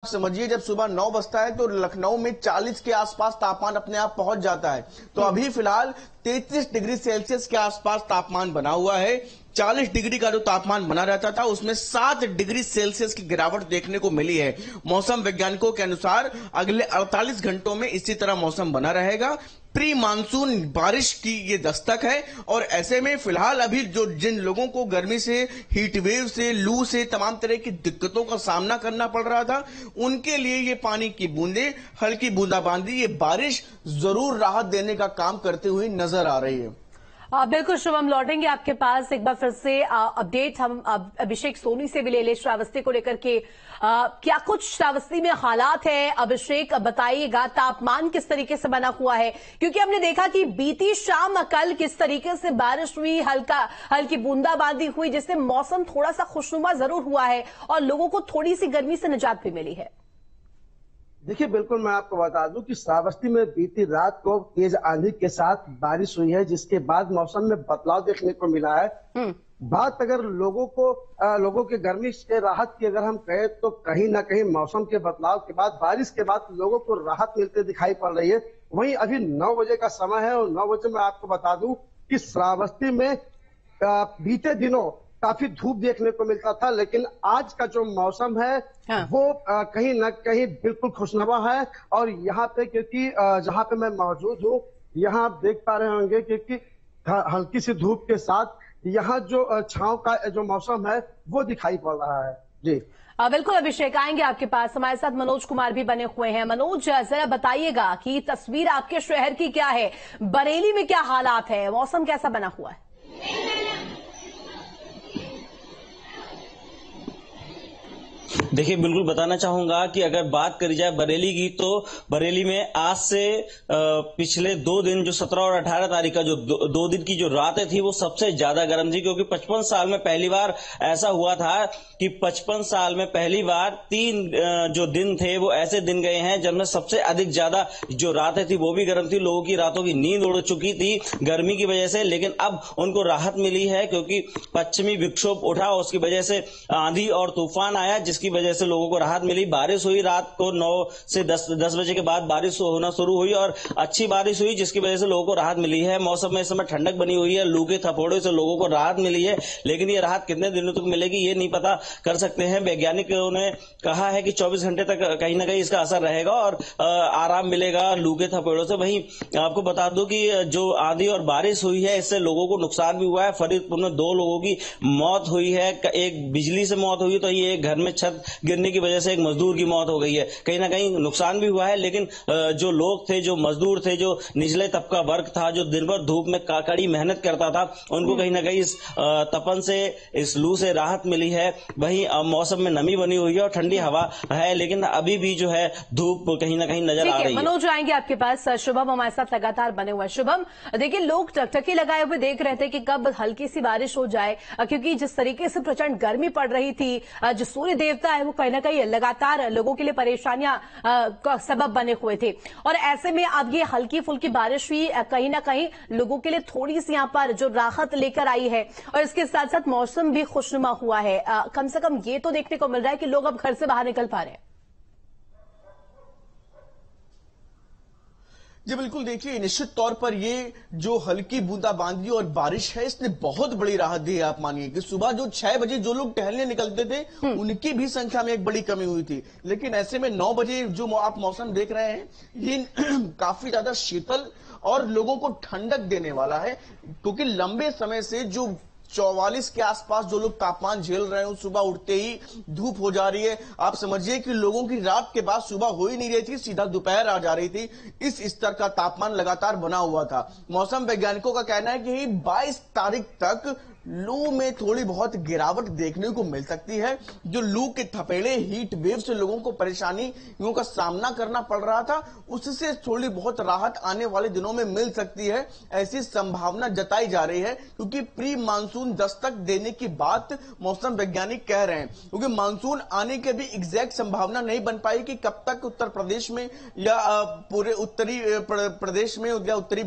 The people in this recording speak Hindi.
समझिए जब सुबह 9 बजता है तो लखनऊ में 40 के आसपास तापमान अपने आप पहुंच जाता है। तो अभी फिलहाल 33 डिग्री सेल्सियस के आसपास तापमान बना हुआ है। 40 डिग्री का जो तापमान बना रहता था उसमें 7 डिग्री सेल्सियस की गिरावट देखने को मिली है। मौसम वैज्ञानिकों के अनुसार अगले 48 घंटों में इसी तरह मौसम बना रहेगा। प्री मानसून बारिश की ये दस्तक है और ऐसे में फिलहाल अभी जो जिन लोगों को गर्मी से, हीट वेव से, लू से तमाम तरह की दिक्कतों का सामना करना पड़ रहा था, उनके लिए ये पानी की बूंदें, हल्की बूंदाबांदी, ये बारिश जरूर राहत देने का काम करते हुए नजर आ रही है। बिल्कुल शुभम, लौटेंगे आपके पास एक बार फिर से अपडेट हम अभिषेक सोनी से भी ले ले श्रावस्ती को लेकर के। क्या कुछ श्रावस्ती में हालात है? अभिषेक बताइएगा, तापमान किस तरीके से बना हुआ है, क्योंकि हमने देखा कि बीती शाम कल किस तरीके से बारिश हुई, हल्की बूंदाबांदी हुई, जिससे मौसम थोड़ा सा खुशनुमा जरूर हुआ है और लोगों को थोड़ी सी गर्मी से निजात भी मिली है। देखिए, बिल्कुल मैं आपको बता दूं कि श्रावस्ती में बीती रात को तेज आंधी के साथ बारिश हुई है, जिसके बाद मौसम में बदलाव देखने को मिला है। बात अगर लोगों के गर्मी से राहत की अगर हम कहें तो कहीं ना कहीं मौसम के बदलाव के बाद, बारिश के बाद लोगों को राहत मिलते दिखाई पड़ रही है। वहीं अभी 9 बजे का समय है और 9 बजे मैं आपको बता दूं कि श्रावस्ती में बीते दिनों काफी धूप देखने को मिलता था, लेकिन आज का जो मौसम है वो कहीं ना कहीं बिल्कुल खुशनुमा है। और यहाँ पे क्योंकि जहाँ पे मैं मौजूद हूँ, यहाँ आप देख पा रहे होंगे क्योंकि हल्की सी धूप के साथ यहाँ जो छांव का जो मौसम है वो दिखाई पड़ रहा है। जी बिल्कुल अभिषेक, आएंगे आपके पास। हमारे साथ मनोज कुमार भी बने हुए हैं। मनोज, जरा बताइएगा कि तस्वीर आपके शहर की क्या है, बरेली में क्या हालात है, मौसम कैसा बना हुआ है? देखिए, बिल्कुल बताना चाहूंगा कि अगर बात करी जाए बरेली की, तो बरेली में आज से पिछले 2 दिन जो 17 और 18 तारीख का जो 2 दिन की जो रातें थी वो सबसे ज्यादा गर्म थी, क्योंकि 55 साल में पहली बार ऐसा हुआ था कि 55 साल में पहली बार 3 जो दिन थे वो ऐसे दिन गए हैं जिनमें सबसे अधिक ज्यादा जो रातें थी वो भी गर्म थी। लोगों की रातों की नींद उड़ चुकी थी गर्मी की वजह से, लेकिन अब उनको राहत मिली है क्योंकि पश्चिमी विक्षोभ उठा, उसकी वजह से आंधी और तूफान आया, जिसकी वजह से लोगों को राहत मिली। बारिश हुई रात को 9 से 10 बजे के बाद बारिश होना शुरू हुई और अच्छी बारिश हुई, जिसकी वजह से लोगों को राहत मिली है। मौसम में इस समय ठंडक बनी हुई है, लू के थपोड़े से लोगों को राहत मिली है, लेकिन ये राहत कितने दिनों तक मिलेगी ये नहीं पता कर सकते हैं। वैज्ञानिकों ने कहा है कि 24 घंटे तक कहीं ना कहीं इसका असर रहेगा और आराम मिलेगा लू के थपेड़ों से। वहीं आपको बता दूं कि जो आंधी और बारिश हुई है इससे लोगों को नुकसान भी हुआ है। फरीदपुर में 2 लोगों की मौत हुई है, एक बिजली से मौत हुई, तो ये घर में छत गिरने की वजह से एक मजदूर की मौत हो गई है। कहीं ना कहीं नुकसान भी हुआ है, लेकिन जो लोग थे, जो मजदूर थे, जो निचले तबका वर्ग था, जो दिन भर धूप में कड़ी मेहनत करता था, उनको कहीं ना कहीं इस तपन से, इस लू से राहत मिली है। वहीं मौसम में नमी बनी हुई है और ठंडी हवा है, लेकिन अभी भी जो है धूप कहीं ना कहीं नजर आ रही है। मनोज, आएंगे आपके पास। शुभम हमारे साथ लगातार बने हुए हैं। शुभम, देखिए लोग टकटकी लगाए हुए देख रहे थे कि कब हल्की सी बारिश हो जाए, क्योंकि जिस तरीके से प्रचंड गर्मी पड़ रही थी, जो सूर्य देवता है वो कहीं ना कहीं लगातार लोगों के लिए परेशानियां का सबब बने हुए थे। और ऐसे में अब ये हल्की फुल्की बारिश हुई, कहीं ना कहीं लोगों के लिए थोड़ी सी यहाँ पर जो राहत लेकर आई है, और इसके साथ साथ मौसम भी खुशनुमा हुआ है। कम से कम ये तो देखने को मिल रहा है कि लोग अब घर से बाहर निकल पा रहे हैं। जी बिल्कुल, देखिए निश्चित तौर पर ये जो हल्की बूंदाबांदी और बारिश है इसने बहुत बड़ी राहत दी है। आप मानिए कि सुबह जो 6 बजे जो लोग टहलने निकलते थे उनकी भी संख्या में एक बड़ी कमी हुई थी, लेकिन ऐसे में 9 बजे जो आप मौसम देख रहे हैं ये काफी ज्यादा शीतल और लोगों को ठंडक देने वाला है, क्योंकि लंबे समय से जो 44 के आसपास जो लोग तापमान झेल रहे हैं, सुबह उठते ही धूप हो जा रही है। आप समझिए कि लोगों की रात के बाद सुबह हो ही नहीं रही थी, सीधा दोपहर आ जा रही थी। इस स्तर का तापमान लगातार बना हुआ था। मौसम वैज्ञानिकों का कहना है कि 22 तारीख तक लू में थोड़ी बहुत गिरावट देखने को मिल सकती है। जो लू के थपेड़े, हीट वेव से लोगों को परेशानियों का सामना करना पड़ रहा था, उससे थोड़ी बहुत राहत आने वाले दिनों में मिल सकती है, ऐसी संभावना जताई जा रही है, क्योंकि प्री मानसून दस्तक देने की बात मौसम वैज्ञानिक कह रहे हैं। क्योंकि मानसून आने की भी एग्जैक्ट संभावना नहीं बन पाई कि कब तक उत्तर प्रदेश में या पूरे उत्तरी प्रदेश में या उत्तरी